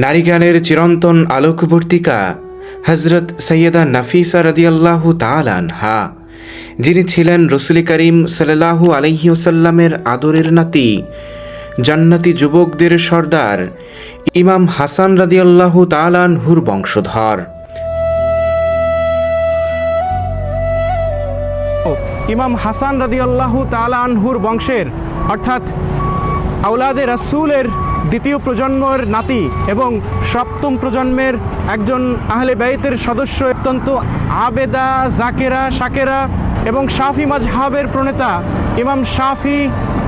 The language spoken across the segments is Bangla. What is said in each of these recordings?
নারীজ্ঞানের চিরন্তন আলোকবর্তিকা হজরত সৈয়দা নাফিসা রাদিয়াল্লাহু তাআলা আনহা, যিনি ছিলেন রসুল করিম সাল্লাল্লাহু আলাইহি ওয়াসাল্লামের আদরের নাতি, জান্নাতি যুবকদের সর্দার ইমাম হাসান রাদিয়াল্লাহু তাআলা আনহুর বংশধর। ইমাম হাসান রাদিয়াল্লাহু তাআলা আনহুর বংশের অর্থাৎ আওলাদে রাসূলের দ্বিতীয় প্রজন্মের নাতি এবং সপ্তম প্রজন্মের একজন আহলে বাইতের সদস্য, অত্যন্ত আবেদা, জাকেরা, শাকেরা এবং শাফি মাজহাবের প্রণেতা ইমাম শাফি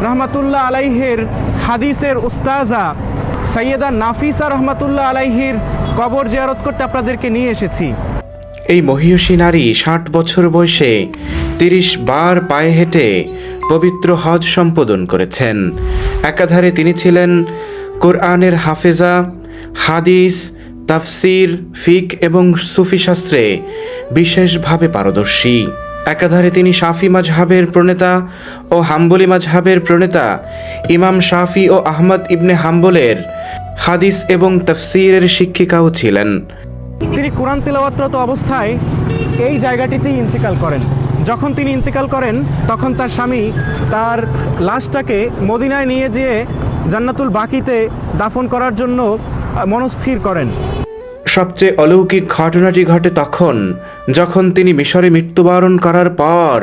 রহমাতুল্লাহ আলাইহির হাদিসের উস্তাজা সৈয়দা নাফিসা রহমাতুল্লাহ আলাইহির কবর জিয়ারত করতে আপনাদেরকে নিয়ে এসেছি। এই মহিয়সী নারী 60 বছর বয়সে 30 বার পায়ে হেঁটে পবিত্র হজ সম্পাদন করেছেন। একাধারে তিনি ছিলেন কোরআনের হাফেজা, হাদিস, তাফসির, ফিক এবং সুফি শাস্ত্রে বিশেষভাবে পারদর্শী। একাধারে তিনি শাফি মাজহাবের প্রণেতা ও হাম্বলি মাজহাবের প্রণেতা ইমাম শাফি ও আহমদ ইবনে হাম্বলের হাদিস এবং তাফসিরের শিক্ষিকাও ছিলেন। তিনি কোরআন তিলাওয়াতরত অবস্থায় এই জায়গাটিতেই ইন্তেকাল করেন। যখন তিনি ইন্তেকাল করেন তখন তার স্বামী তার লাশটাকে মদিনায় নিয়ে যেয়ে জান্নাতুল বাকিতে দাফন করার জন্য মনস্থির করেন। সবচেয়ে অলৌকিক ঘটনাটি ঘটে তখন যখন তিনি মিশরে মৃত্যুবরণ করার পর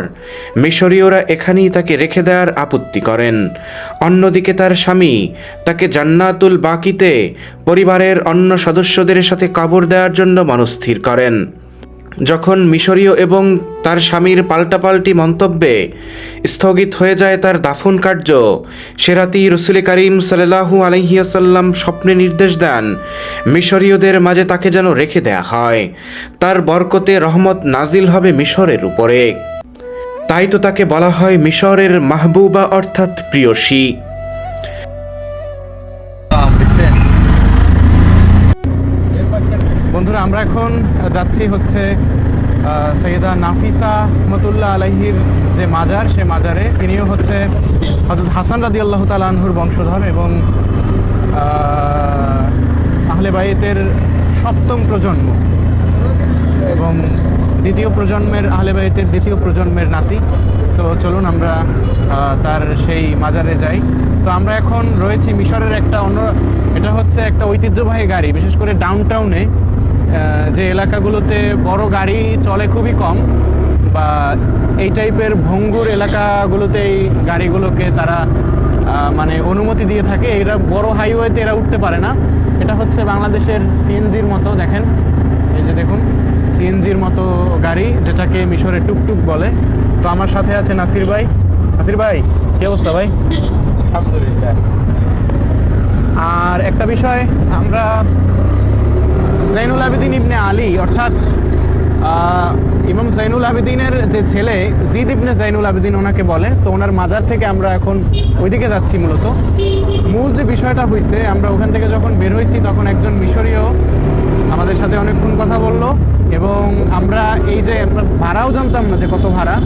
মিশরীয়রা এখানেই তাকে রেখে দেওয়ার আপত্তি করেন। অন্যদিকে তার স্বামী তাকে জান্নাতুল বাকিতে পরিবারের অন্য সদস্যদের সাথে কবর দেওয়ার জন্য মনস্থির করেন। যখন মিশরীয় এবং তার স্বামীর পাল্টাপাল্টি মন্তব্যে স্থগিত হয়ে যায় তার দাফন কার্য, সে রাতেই রসুল করিম সাল্লাল্লাহু আলাইহি ওয়াসাল্লাম স্বপ্নে নির্দেশ দেন মিশরীয়দের মাঝে তাকে যেন রেখে দেয়া হয়, তার বরকতে রহমত নাজিল হবে মিশরের উপরে। তাই তো তাকে বলা হয় মিশরের মাহবুবা অর্থাৎ প্রিয়সী। বন্ধুরা, আমরা এখন যাচ্ছি হচ্ছে সৈয়দা নাফিসা রহমাতুল্লাহ আলাইহির যে মাজার, সে মাজারে। তিনিও হচ্ছে হযরত হাসান রাদিয়াল্লাহু তাআলা আনহুর বংশধর এবং আহলে বাইতের সপ্তম প্রজন্ম এবং দ্বিতীয় প্রজন্মের আহলে বাইতের দ্বিতীয় প্রজন্মের নাতি। তো চলুন আমরা তার সেই মাজারে যাই। তো আমরা এখন রয়েছি মিশরের একটা এটা হচ্ছে একটা ঐতিহ্যবাহী গাড়ি, বিশেষ করে ডাউনটাউনে যে এলাকাগুলোতে বড় গাড়ি চলে খুবই কম, বা এই টাইপের ভঙ্গুর এলাকাগুলোতে এই গাড়িগুলোকে তারা মানে অনুমতি দিয়ে থাকে। এরা বড় হাইওয়েতে এরা উঠতে পারে না। এটা হচ্ছে বাংলাদেশের সিএনজির মতো, দেখেন এই যে দেখুন সিএনজির মতো গাড়ি, যেটাকে মিশরে টুকটুক বলে। তো আমার সাথে আছে নাসির ভাই। নাসির ভাই, কি অবস্থা ভাই? আলহামদুলিল্লাহ। আর একটা বিষয়, আমরা জাইনুল আবেদিন ইবনে আলী অর্থাৎ ইমাম জাইনুল আবেদিনের যে ছেলে জিদ ইবনে জাইনুল আবেদিন ওনাকে বলে, তো ওনার মাজার থেকে আমরা এখন ওইদিকে যাচ্ছি। মূল যে বিষয়টা হয়েছে, আমরা ওখান থেকে যখন বের হয়েছি তখন একজন মিশরীয় আমাদের সাথে অনেকক্ষণ কথা বললো এবং আমরা এই যে আমরা ভাড়াও জানতাম না যে কত ভাড়া,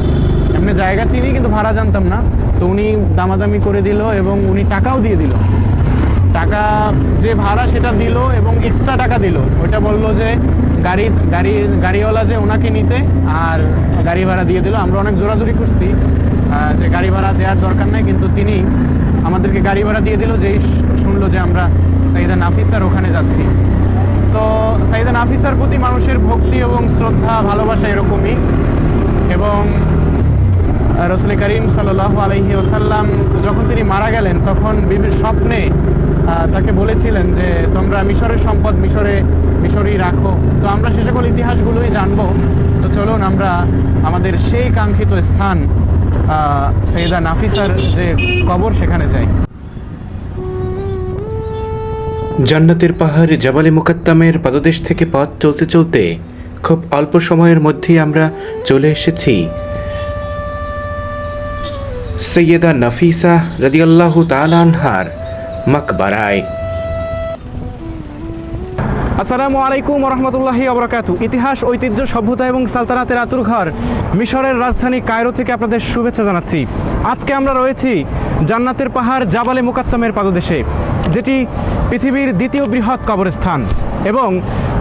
এমনি জায়গা চিনি কিন্তু ভাড়া জানতাম না। তো উনি দামাদামি করে দিল এবং উনি টাকাও দিয়ে দিল। টাকা যে ভাড়া সেটা দিল এবং এক্সট্রা টাকা দিল। ওইটা বললো যে গাড়িওয়ালা যে ওনাকে নিতে, আর গাড়ি ভাড়া দিয়ে দিল। আমরা অনেক জোরাজুরি করছি যে গাড়ি ভাড়া দেওয়ার দরকার নাই, কিন্তু তিনি আমাদেরকে গাড়ি ভাড়া দিয়ে দিল যেই শুনলো যে আমরা সৈয়দা নাফিসার ওখানে যাচ্ছি। তো সৈয়দা নাফিসার প্রতি মানুষের ভক্তি এবং শ্রদ্ধা, ভালোবাসা এরকমই। এবং রসুল করিম সাল্লাল্লাহু আলাইহি ওয়াসাল্লাম যখন তিনি মারা গেলেন তখন বিবির স্বপ্নে তাকে বলেছিলেন যে তোমরা মিশরের সম্পদ মিশরেই রাখো। তো আমরা সে সকল ইতিহাসগুলোই জানবো। তো চলুন আমরা আমাদের সেই কাঙ্ক্ষিত স্থান সৈয়দা নাফিসার যে কবর, সেখানে যাই। জান্নাতের পাহাড় জাবালে মুকাত্তামের পাদদেশ থেকে পথ চলতে চলতে খুব অল্প সময়ের মধ্যেই আমরা চলে এসেছি সৈয়দা নাফিসা রাদিয়াল্লাহু তাআলা আনহার মাকবারায়। আসসালামু আলাইকুম রহমতুল্লাহি ওয়া ইতিহাস, ঐতিহ্য, সভ্যতা এবং সালতানাতের আতুরঘর মিশরের রাজধানী কায়রো থেকে আপনাদের শুভেচ্ছা জানাচ্ছি। আজকে আমরা রয়েছি জান্নাতের পাহাড় জাবালে মুকাত্তামের পাদদেশে। যেটি পৃথিবীর দ্বিতীয় বৃহৎ কবরস্থান এবং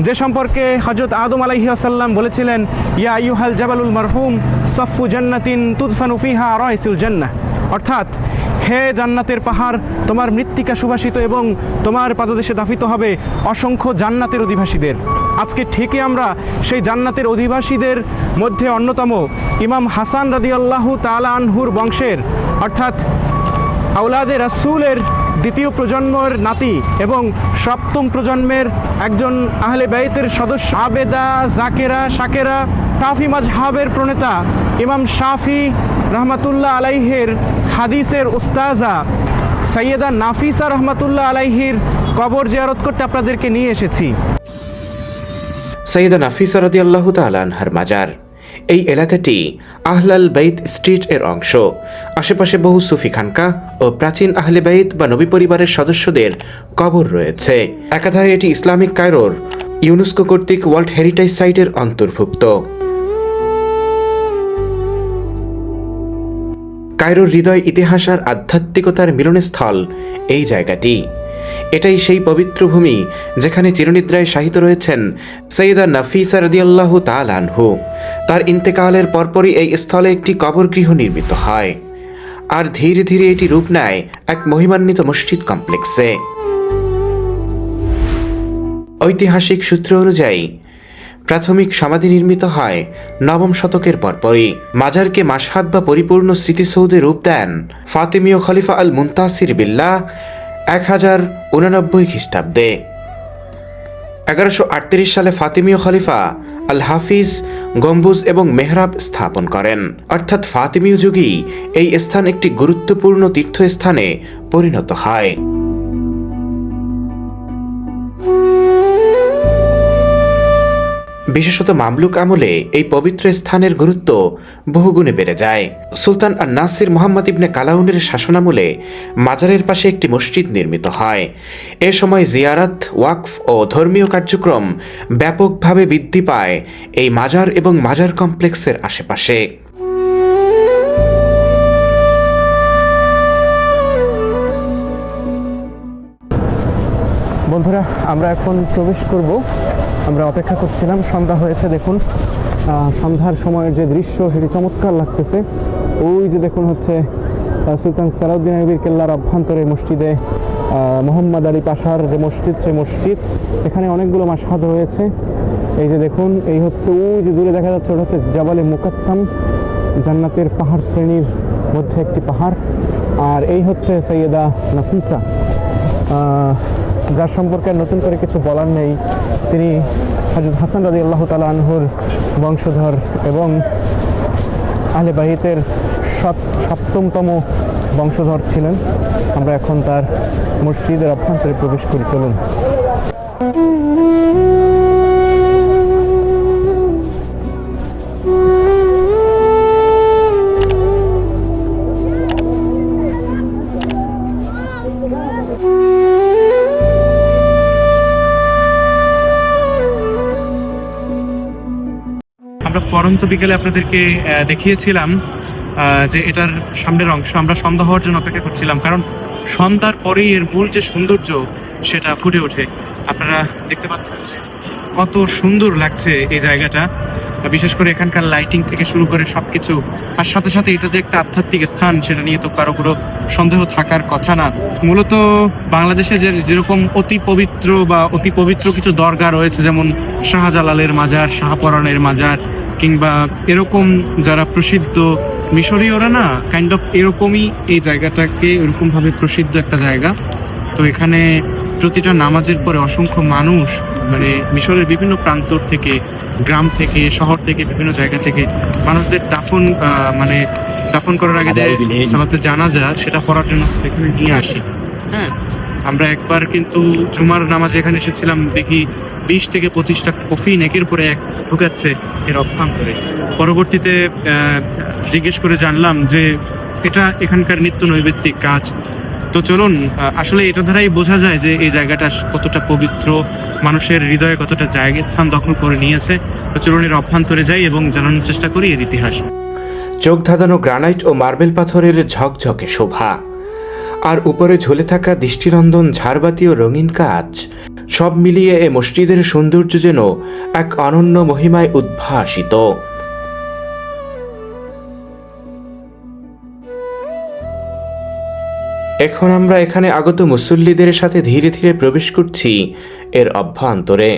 যে সম্পর্কে হযরত আদম আলাইহিস সালাম বলেছিলেন, ইয়া আইয়ুহাল জাবালুল মারহুম সাফু জান্নাতিন তুদফানু ফিহা রাইসুল জান্নাহ, অর্থাৎ হে জান্নাতের পাহাড়, তোমার মৃত্তিকা সুবাসিত এবং তোমার পাদদেশে দাফিত হবে অসংখ্য জান্নাতের অধিবাসীদের। আজকে ঠিকই আমরা সেই জান্নাতের অধিবাসীদের মধ্যে অন্যতম ইমাম হাসান রাদিয়াল্লাহু তাআলা আনহুর বংশের, অর্থাৎ আওলাদে রাসূলের দ্বিতীয় প্রজন্মের নাতি এবং সপ্তম প্রজন্মের একজন আহলে বাইতের সদস্য, আবেদা, জাকেরা, শাকেরা, শাফি মাজহাবের প্রণেতা ইমাম শাফি রহমাতুল্লাহ আলাইহির হাদিসের উস্তাজা সৈয়দা নাফিসা রহমাতুল্লাহ আলাইহির কবর জিয়ারত করতে আপনাদেরকে নিয়ে এসেছি। সৈয়দা নাফিসা রাদিয়াল্লাহু তাআলা আনহার মাজার। এই এলাকাটি আহলাল বাইত স্ট্রিট এর অংশ। আশেপাশে বহু সুফি খানকা ও প্রাচীন আহলে বাইত বা নবী পরিবারের সদস্যদের কবর রয়েছে। একাধারে এটি ইসলামিক কায়রোর ইউনেস্কো কর্তৃক ওয়ার্ল্ড হেরিটেজ সাইটের অন্তর্ভুক্ত। কায়রোর হৃদয়, ইতিহাস আর আধ্যাত্মিকতার মিলনস্থল এই জায়গাটি। এটাই সেই পবিত্র ভূমি যেখানে চিরনিদ্রায় শায়িত রয়েছেন সৈয়দা নাফিসা রাদিয়াল্লাহু তাআলা আনহু। তার ইন্তেকালের পরপরই এই স্থলে একটি কবরগৃহ নির্মিত হয় আর ধীরে ধীরে এটি রূপ নেয় এক মহিমান্বিত মসজিদ কমপ্লেক্সে। ঐতিহাসিক সূত্র অনুযায়ী প্রাথমিক সমাধি নির্মিত হয় নবম শতকের পরপরই। মাজারকে মাশহাদ বা পরিপূর্ণ স্মৃতিসৌধে রূপ দেন ফাতিমীয় খলিফা আল মুনতাসির বিল্লাহ 1089 খ্রিস্টাব্দে। 1138 সালে ফাতিমীয় খলিফা আল হাফিজ গম্বুজ এবং মেহরাব স্থাপন করেন, অর্থাৎ ফাতিমীয় যুগেই এই স্থান একটি গুরুত্বপূর্ণ তীর্থস্থানে পরিণত হয়। বিশেষত মামলুক আমলে এই পবিত্র স্থানের গুরুত্ব বহুগুণে বেড়ে যায়। সুলতান আর নাসির মোহাম্মদ ইবনে কালাউনের শাসনামলে মাজারের পাশে একটি মসজিদ নির্মিত হয়। এ সময় জিয়ারাত, ওয়াকফ ও ধর্মীয় কার্যক্রম ব্যাপকভাবে বৃদ্ধি পায় এই মাজার এবং মাজার কমপ্লেক্সের আশেপাশে। বন্ধুরা, আমরা এখন প্রবেশ করব। আমরা অপেক্ষা করছিলাম, সন্ধ্যা হয়েছে। দেখুন সন্ধ্যার সময়ের যে দৃশ্য সেটি চমৎকার লাগতেছে। ওই যে দেখুন হচ্ছে সুলতান সালাউদ্দিন আইয়ুবীর কেল্লার অভ্যন্তরে মসজিদে মোহাম্মদ আলী পাশার যে মসজিদ, সেই মসজিদ, এখানে অনেকগুলো মাশহাদ রয়েছে। এই যে দেখুন, এই হচ্ছে ওই যে দূরে দেখা যাচ্ছে, ওটা হচ্ছে জাবালে মুকাত্তাম, জান্নাতের পাহাড় শ্রেণীর মধ্যে একটি পাহাড়। আর এই হচ্ছে সৈয়দা নাফিসা, যার সম্পর্কে নতুন করে কিছু বলার নেই। তিনি হযরত হাসান রাদিয়াল্লাহু তাআলা আনহুর বংশধর এবং আহলে বাইতের সপ্তমতম বংশধর ছিলেন। আমরা এখন তার মসজিদের অভ্যন্তরে প্রবেশ করি, চলুন। আমরা পরন্ত বিকেলে আপনাদেরকে দেখিয়েছিলাম যে এটার সামনের অংশ। আমরা সন্ধ্যা হওয়ার জন্য অপেক্ষা করছিলাম, কারণ সন্ধ্যার পরেই এর মূল যে সৌন্দর্য সেটা ফুটে ওঠে। আপনারা দেখতে পাচ্ছেন কত সুন্দর লাগছে এই জায়গাটা, বিশেষ করে এখানকার লাইটিং থেকে শুরু করে সবকিছু। আর সাথে সাথে এটা যে একটা আধ্যাত্মিক স্থান সেটা নিয়ে তো কারো কোনো সন্দেহ থাকার কথা না। মূলত বাংলাদেশে যেরকম অতি পবিত্র কিছু দরগা রয়েছে, যেমন শাহজালালের মাজার, শাহপরানের মাজার, কিংবা এরকম যারা প্রসিদ্ধ মিশরীয়রা না কাইন্ড অফ এরকমই এই জায়গাটাকে ওরকমভাবে প্রসিদ্ধ একটা জায়গা। তো এখানে প্রতিটা নামাজের পরে অসংখ্য মানুষ, মানে মিশরের বিভিন্ন প্রান্তর থেকে, গ্রাম থেকে, শহর থেকে, বিভিন্ন জায়গা থেকে মানুষদের দাফন করার আগে যে সালাতে জানাজা সেটা পড়ার জন্য এখানে নিয়ে আসি। হ্যাঁ, আমরা একবার কিন্তু জুমার নামাজে এখানে এসেছিলাম, দেখি 20 থেকে 25টা কফিন একের পরে এক ঢুকাচ্ছে এর অভ্যন্তরে। পরবর্তীতে জিজ্ঞেস করে জানলাম যে এটা এখানকার নিত্য নৈবেদ্যিক কাজ। তো চলুন, আসলে এটা দ্বারাই বোঝা যায় যে এই জায়গাটা কতটা পবিত্র, মানুষের হৃদয়ে কতটা স্থান দখল করে নিয়েছে। তো চলুন এর অভ্যন্তরে যাই এবং জানানোর চেষ্টা করি এর ইতিহাস। চোখ ধাঁধানো গ্রানাইট ও মার্বেল পাথরের ঝকঝকে শোভা আর উপরে ঝুলে থাকা দৃষ্টিনন্দন ঝাড়বাতি ও রঙিন কাজ, সব মিলিয়ে এ মসজিদের সৌন্দর্য যেন এক অনন্য মহিমায় উদ্ভাসিত। এখন আমরা এখানে আগত মুসল্লিদের সাথে ধীরে ধীরে প্রবেশ করছি এর অভ্যন্তরে।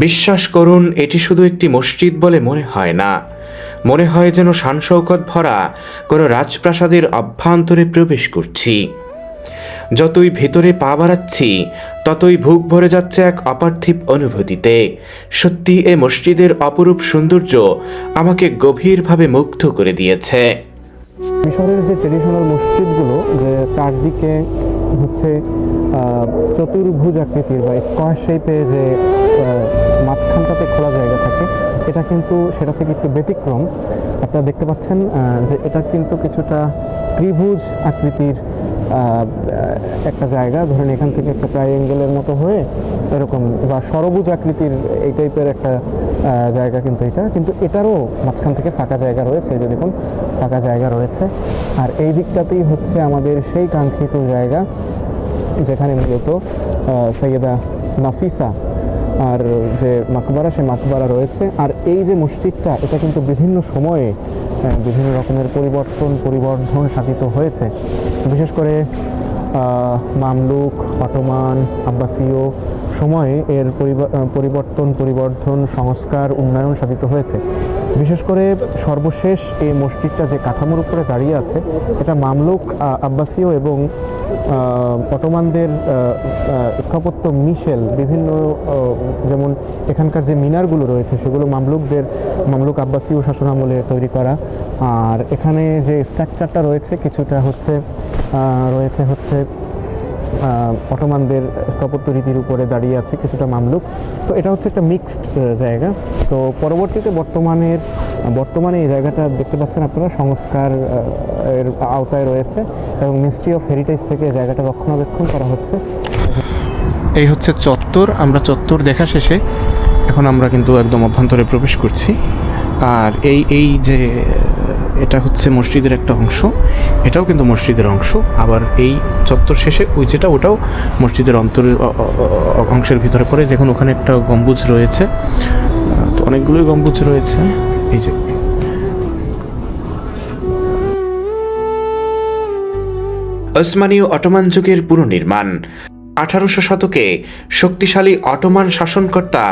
বিশ্বাস করুন, এটি শুধু একটি মসজিদ বলে মনে হয় না, মনে হয় যেন শান-শৌকত ভরা কোনো রাজপ্রাসাদের অভ্যন্তরে প্রবেশ করছি। যতই ভেতরে পা বাড়াচ্ছি ততই বুক ভরে যাচ্ছে এক অপার্থিব অনুভূতিতে। সত্যি এ মসজিদের অপরূপ সৌন্দর্য আমাকে গভীরভাবে মুগ্ধ করে দিয়েছে। মিশরের যে ট্রেডিশনাল মসজিদগুলো, যে চারদিকে হচ্ছে চতুর্ভুজ আকৃতির বা স্কোয়ার শেপে যে মাঝখানটাতে খোলা জায়গা থাকে, এটা কিন্তু সেটা থেকে একটু ব্যতিক্রম। আপনারা দেখতে পাচ্ছেন যে এটা কিন্তু কিছুটা ত্রিভুজ আকৃতির একটা জায়গা। ধরেন এখান থেকে একটা ট্রাইঅ্যাঙ্গেলের মতো হয়ে এরকম, বা সরবুজ আকৃতির এই টাইপের একটা জায়গা কিন্তু এটা, কিন্তু এটারও মাঝখান থেকে ফাঁকা জায়গা রয়েছে, যে দেখুন ফাঁকা জায়গা রয়েছে। আর এই দিকটাতেই হচ্ছে আমাদের সেই কাঙ্ক্ষিত জায়গা যেখানে মূলত সৈয়দা নাফিসা আর যে মাকবারা, সে মাকবারা রয়েছে। আর এই যে মসজিদটা, এটা কিন্তু বিভিন্ন সময়ে বিভিন্ন রকমের পরিবর্ধন সাধিত হয়েছে। বিশেষ করে মামলুক, অটোমান, আব্বাসীয় সময়ে এর পরিবর্ধন, সংস্কার, উন্নয়ন সাধিত হয়েছে। বিশেষ করে সর্বশেষ এই মসজিদটা যে কাঠামোর উপরে দাঁড়িয়ে আছে, এটা মামলুক, আব্বাসীয় এবং অটোমানদের স্থাপত্য মিশেল বিভিন্ন, যেমন এখানকার যে মিনারগুলো রয়েছে সেগুলো মামলুক আব্বাসীয় শাসনামলে তৈরি করা। আর এখানে যে স্ট্রাকচারটা রয়েছে কিছুটা হচ্ছে অটোমানদের স্থাপত্য রীতির উপরে দাঁড়িয়ে আছে, কিছুটা মামলুক। তো এটা হচ্ছে একটা মিক্সড জায়গা। তো পরবর্তীতে বর্তমানে এই জায়গাটা দেখতে পাচ্ছেন আপনারা সংস্কার এর আওতায় রয়েছে এবং মিনিস্ট্রি অফ হেরিটেজ থেকে জায়গাটা রক্ষণাবেক্ষণ করা হচ্ছে। এই হচ্ছে চত্বর। আমরা চত্বর দেখা শেষে এখন আমরা কিন্তু একদম অভ্যন্তরে প্রবেশ করছি। আর এই যে এটা হচ্ছে মসজিদের একটা অংশ, এটাও কিন্তু মসজিদের অংশ। আবার এই চত্বর শেষে ওটাও মসজিদের অংশের ভিতরে পড়ে। দেখুন ওখানে একটা গম্বুজ রয়েছে, তো অনেকগুলোই গম্বুজ রয়েছে। এই যে ওসমানীয় অটোমান যুগের পুনর্নির্মাণ। 1800 শতকে শক্তিশালী অটোমান শাসনকর্তা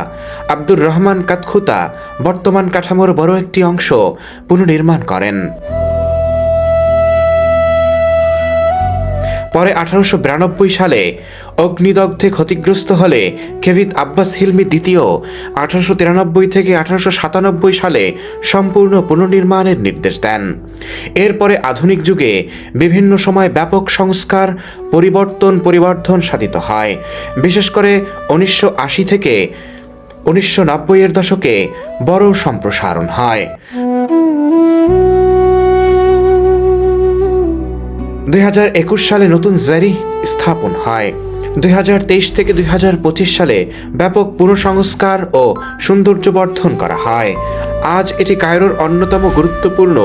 আব্দুর রহমান কাতখুতা বর্তমান কাঠামোর বড় একটি অংশ পুনর্নির্মাণ করেন। পরে 1892 সালে অগ্নিদগ্ধে ক্ষতিগ্রস্ত হলে কেভিত আব্বাস হিলমি দ্বিতীয় 1893 থেকে 1897 সালে সম্পূর্ণ পুনর্নির্মাণের নির্দেশ দেন। এরপরে আধুনিক যুগে বিভিন্ন সময় ব্যাপক সংস্কার, পরিবর্ধন সাধিত হয়। বিশেষ করে 1980 থেকে 1990 এর দশকে বড় সম্প্রসারণ হয়। 2021 সালে নতুন জারি স্থাপন হয়। 2023 থেকে 2025 সালে ব্যাপক পুনঃসংস্কার ও সৌন্দর্যবর্ধন করা হয়। আজ এটি কায়রোর অন্যতম গুরুত্বপূর্ণ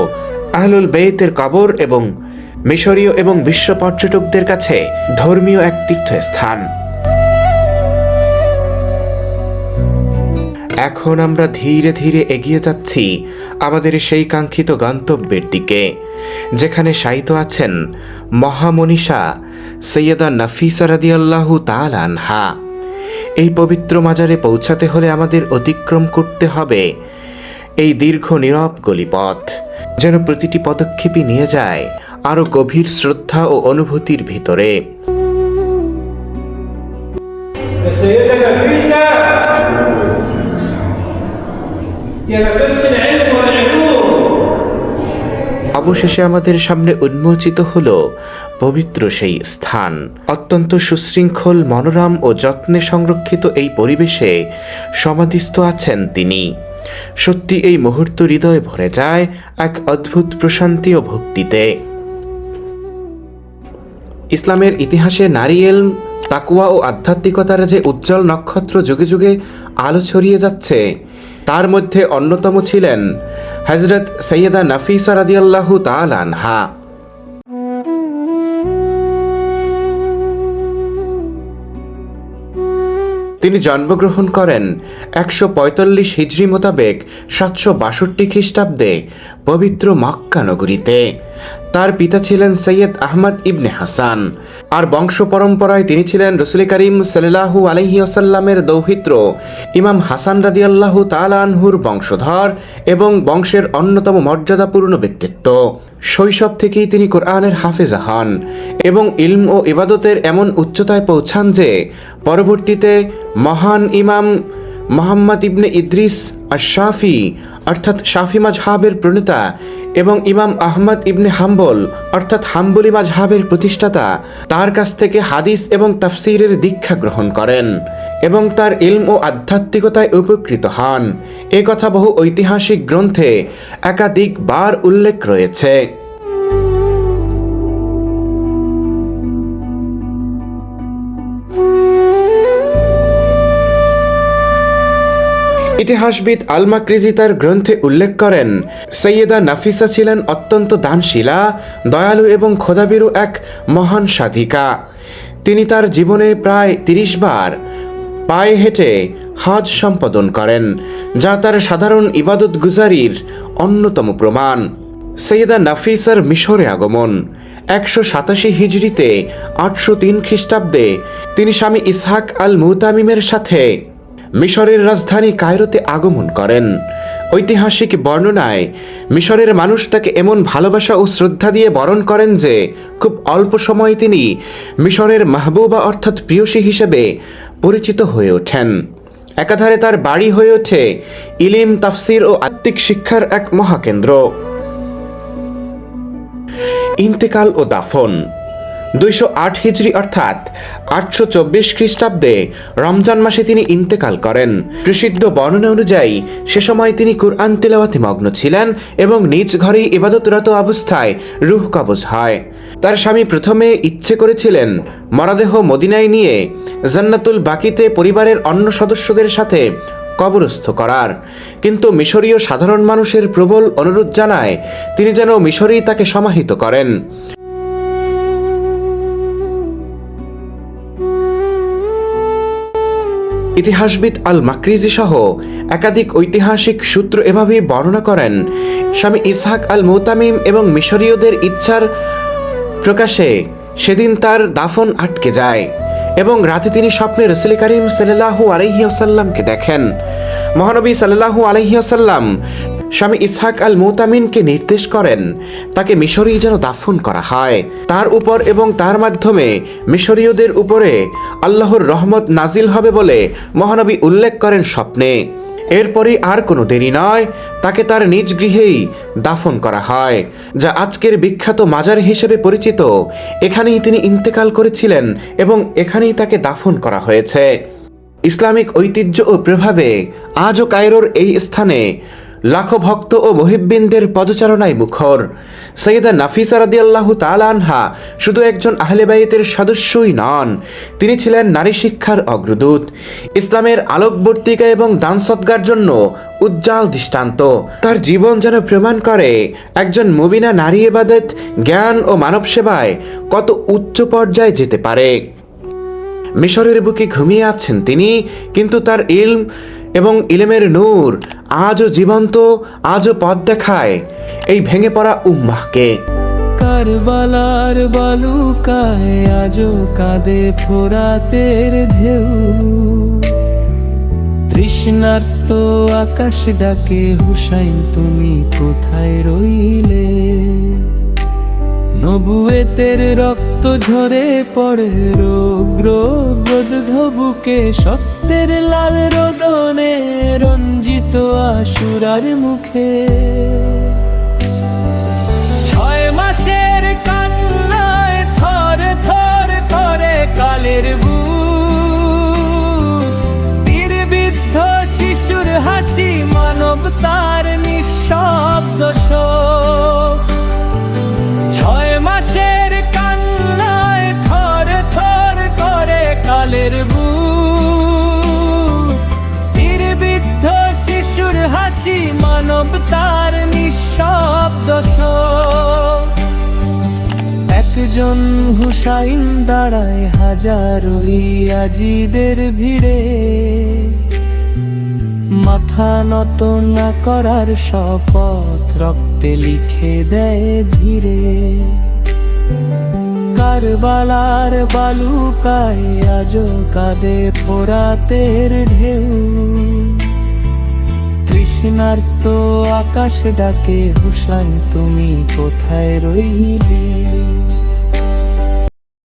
আহলুল বেইতের কবর এবং মিশরীয় এবং বিশ্ব পর্যটকদের কাছে ধর্মীয় এক তীর্থস্থান। এখন আমরা ধীরে ধীরে এগিয়ে যাচ্ছি আমাদের সেই কাঙ্ক্ষিত গন্তব্যের দিকে, যেখানে শায়িত আছেন মহামনীষা সৈয়দা নাফিসা রাদিয়াল্লাহু তাআলা আনহা। এই পবিত্র মাজারে পৌঁছাতে হলে আমাদের অতিক্রম করতে হবে এই দীর্ঘ নীরব গলিপথ, যেন প্রতিটি পদক্ষেপই নিয়ে যায় আরো গভীর শ্রদ্ধা ও অনুভূতির ভিতরে। অবশেষে আমাদের সামনে উন্মোচিত হলো পবিত্র সেই স্থান। অত্যন্ত সুশৃঙ্খল, মনোরম ও যত্নে সংরক্ষিত এই পরিবেশে সমাধিস্থ আছেন তিনি। সত্যি এই মুহূর্ত হৃদয়ে ভরে যায় এক অদ্ভুত প্রশান্তি ও ভক্তিতে। ইসলামের ইতিহাসে নারী ইলম, তাকওয়া ও আধ্যাত্মিকতার যে উজ্জ্বল নক্ষত্র যুগে যুগে আলো ছড়িয়ে যাচ্ছে, তার মধ্যে অন্যতম ছিলেন হযরত সৈয়দা নাফিসা রাদিয়াল্লাহু তাআলা আনহা। তিনি জন্মগ্রহণ করেন ১৪৫ হিজরি মোতাবেক ৭৬২ খ্রিস্টাব্দে পবিত্র মক্কা নগরীতে। তার পিতা ছিলেন সৈয়দ আহমদ ইবনে হাসান, আর বংশ পরম্পরায় তিনি ছিলেন রসুল করিম সাল্লাল্লাহু আলাইহি ওয়াসাল্লামের দৌহিত্র ইমাম হাসান রাদিয়াল্লাহু তাআলা আনহুর বংশধর এবং বংশের অন্যতম মর্যাদাপূর্ণ ব্যক্তিত্ব। শৈশব থেকেই তিনি কোরআনের হাফেজা হন এবং ইলম ও ইবাদতের এমন উচ্চতায় পৌঁছান যে পরবর্তীতে মহান ইমাম মুহাম্মদ ইবনে ইদ্রিস আশ-শাফি অর্থাৎ শাফি মাজহাবের প্রণেতা এবং ইমাম আহমদ ইবনে হাম্বল অর্থাৎ হাম্বলি মাজহাবের প্রতিষ্ঠাতা তার কাছ থেকে হাদিস এবং তাফসীরের দীক্ষা গ্রহণ করেন এবং তার ইলম ও আধ্যাত্মিকতায় উপকৃত হন। এ কথা বহু ঐতিহাসিক গ্রন্থে একাধিকবার উল্লেখ রয়েছে। ইতিহাসবিদ আল মাকরিজি তার গ্রন্থে উল্লেখ করেন, সৈয়দা নাফিসা ছিলেন অত্যন্ত দানশীলা, দয়ালু এবং খোদাভীরু এক মহান সাধিকা। তিনি তার জীবনে প্রায় ৩০ বার পায়ে হেঁটে হজ সম্পাদন করেন, যা তার সাধারণ ইবাদত গুজারির অন্যতম প্রমাণ। সৈয়দা নাফিসার মিশরে আগমন ১৮৭ হিজরিতে ৮০৩ খ্রিস্টাব্দে তিনি স্বামী ইসহাক আল মুতামিমের সাথে মিশরের রাজধানী কায়রোতে আগমন করেন। ঐতিহাসিক বর্ণনায় মিশরের মানুষ তাকে এমন ভালোবাসা ও শ্রদ্ধা দিয়ে বরণ করেন যে খুব অল্প সময়ে তিনি মিশরের মাহবুবা অর্থাৎ প্রিয়সী হিসেবে পরিচিত হয়ে ওঠেন। একাধারে তার বাড়ি হয়ে ওঠে ইলিম, তাফসির ও আত্মিক শিক্ষার এক মহাকেন্দ্র। ইন্তেকাল ও দাফন ২০৮ হিজরি অর্থাৎ ৮২৪ খ্রিস্টাব্দে রমজান মাসে তিনি ইন্তেকাল করেন। প্রসিদ্ধ বর্ণনা অনুযায়ী সে সময় তিনি কুরআন তিলাওয়াতে মগ্ন ছিলেন এবং নিজ ঘরেই ইবাদতরত অবস্থায় রূহ কবজ হয়। তার স্বামী প্রথমে ইচ্ছে করেছিলেন মরদেহ মদিনায় নিয়ে জান্নাতুল বাকিতে পরিবারের অন্য সদস্যদের সাথে কবরস্থ করার, কিন্তু মিশরীয় সাধারণ মানুষের প্রবল অনুরোধ জানায় তিনি যেন মিশরেই তাকে সমাহিত করেন। ইতিহাসবিদ আল মাকরিজি সহ একাধিক ঐতিহাসিক সূত্র এভাবে বর্ণনা করেন, স্বামী ইসহাক আল মুতামিম এবং মিশরীয়দের ইচ্ছার প্রকাশে সেদিন তার দাফন আটকে যায় এবং রাতে তিনি স্বপ্নে রাসূল করিম সাল্লাল্লাহু আলাইহি ওয়াসাল্লামকে দেখেন। মহানবী সাল্লাল্লাহু আলাইহি ওয়াসাল্লাম স্বামী ইসহাক আল মুতামিমকে নির্দেশ করেন তাকে মিশরেই যেন দাফন করা হয়। তার উপর এবং তার মাধ্যমে মিশরীয়দের উপরে আল্লাহর রহমত নাজিল হবে বলে মহানবী উল্লেখ করেন স্বপ্নে। এরপরই আর কোনো দেরি নয়, তাকে তার নিজ গৃহেই দাফন করা হয়, যা আজকের বিখ্যাত মাজার হিসেবে পরিচিত। এখানেই তিনি ইন্তেকাল করেছিলেন এবং এখানেই তাকে দাফন করা হয়েছে। ইসলামিক ঐতিহ্য ও প্রভাবে আজও কায়রোর এই স্থানে লাখো ভক্ত ও মুহিব্বিনদের পদচারণায় মুখর। সৈয়দা নাফিসা রাদিয়াল্লাহু তাআলা আনহা শুধু একজন আহলে বাইতের সদস্যই নন, তিনি ছিলেন নারী শিক্ষার অগ্রদূত, ইসলামের আলোকবর্তিকা এবং দান সদকার জন্য উজ্জ্বল দৃষ্টান্ত। তার জীবন যেন প্রমাণ করে একজন মুমিনা নারী ইবাদত, জ্ঞান ও মানব সেবায় কত উচ্চ পর্যায়ে যেতে পারে। মিশরের বুকে ঘুমিয়ে আছেন তিনি, কিন্তু তার ইলম এবং ইলমের নূর আজও জীবন্ত, আজও পথ দেখায় এই ভেঙে পড়া উম্মাহকে। কারবালার বালুকায় আজও কাঁদে ফোরাতের ঢেউ, তৃষ্ণার্ত আকাশ ডাকে হুসাইন তুমি কোথায় রইলে। নবুয়েতের রক্ত ঝরে পড়ে রোগ রোধ বুকে, সত্যের লাল রোদনে রঞ্জিত আশুরার মুখে। 6 মাসের কান্নায় থর থর করে কালের বুক, তীরবিদ্ধ শিশুর হাসি মানবতার নিঃশব্দ শোক। 6 মাসের কান্নায় থর থর করে কালের বুক, তীরবিদ্ধ শিশুর হাসি মানবতার নিঃশব্দ শোক। একজন হুসাইন দাঁড়ায় হাজারো ইয়াজিদের ভিড়ে, মাথা নত না করার শপথ রক্তে লিখে দেয় ধীরে। কারবালার বালুকায় আজো কাঁদে ফোরাতের ঢেউ, তৃষ্ণার্ত আকাশ ডাকে হুসাইন তুমি কোথায় রইলে।